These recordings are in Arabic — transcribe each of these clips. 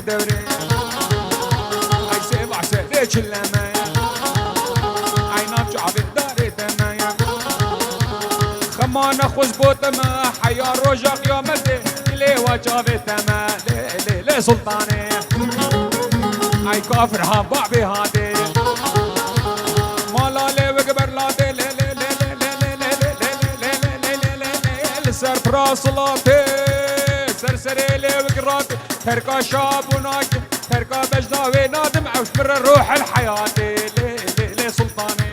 دوري اي سبع سنة كلما اي نرجع بالدار تمايا خمانة خوش بوتما حيا روجا قيامتي لي وجابي تما لي سلطاني اي كافر ها بابي هادي مالا لي وقبر لا دي لي لي لي لي لي لي لي سر براسلاتي سرسري لي وقراتي تركا شاب وناكي تركا بجداوي نادم عوش بر الروح الحياتي لي لي لي سلطاني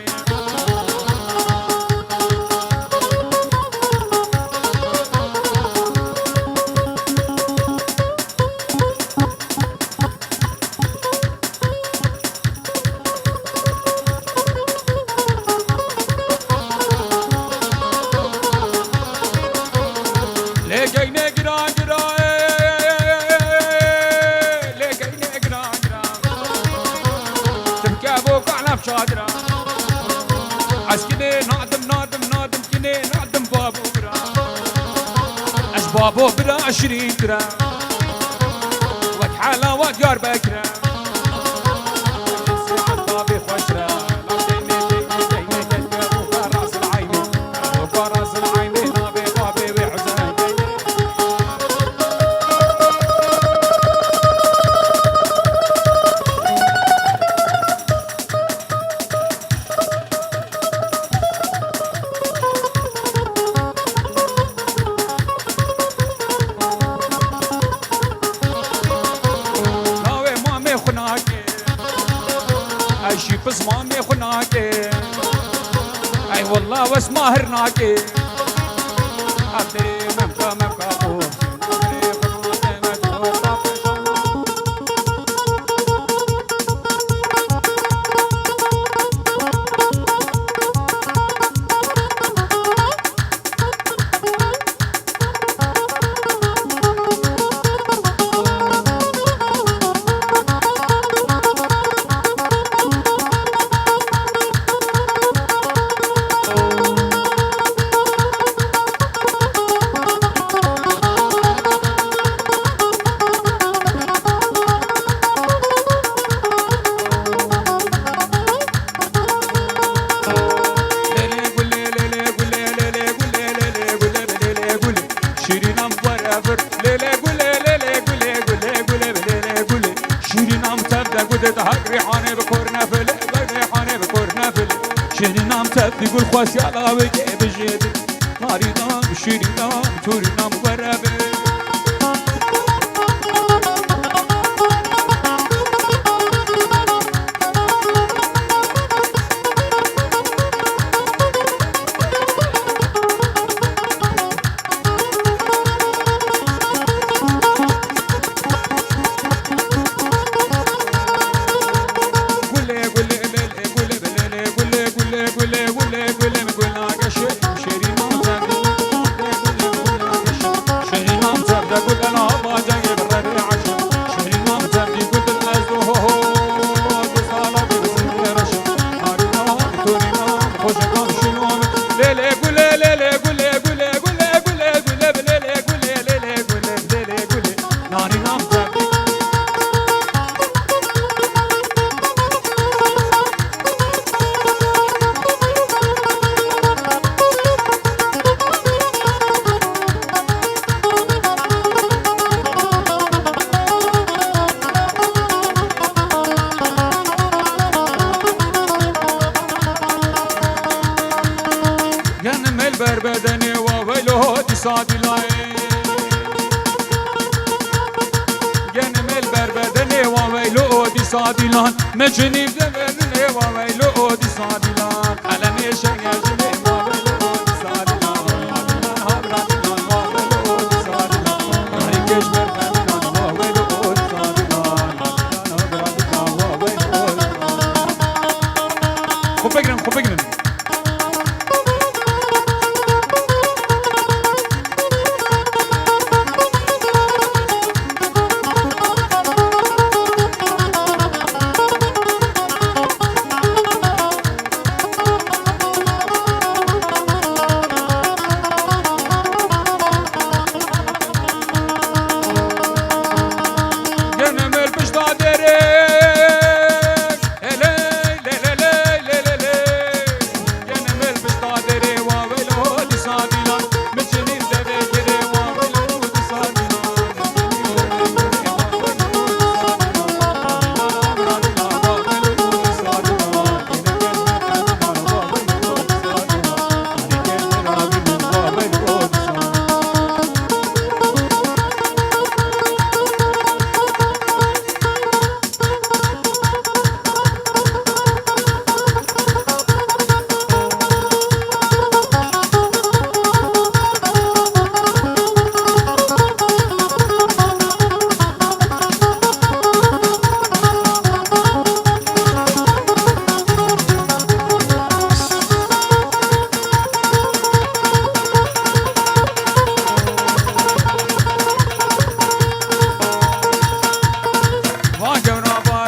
شادرة عسكني نادم كني نادم بابو برا اش بابو برا 20 درا وقت حالا وقت يار بكرة عطابي خشرة راس العيني راس العيني نابي بابي وحزين شي بزمامي خناكي اي والله واسماهرناكي حتى مبكى يقول خواس يا الله وجيب الجيد ناري نام شيري نام توري نام ورابي بدني وويله تساد لاي جنم البربدني وويله تساد لان مجني بدني وويله تساد لان علني شجني وويله تساد لان هبرات لان وويله تساد لان هيكش بربدني وويله تساد لان هبرات لان وويله خب بگرن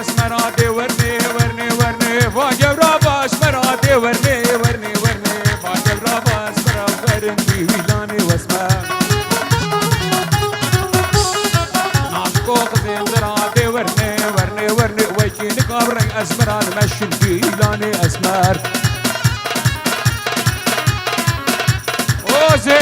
اسمراتي ورني ورني ورني فاجب راباس مراتي ورني ورني ورني فاجب راباس مراتي ورني ويلاني واسمر ناسكو خزين زراتي ورني ورني ورني ويكين قبرن اسمران مشن ويلاني اسمر اوزي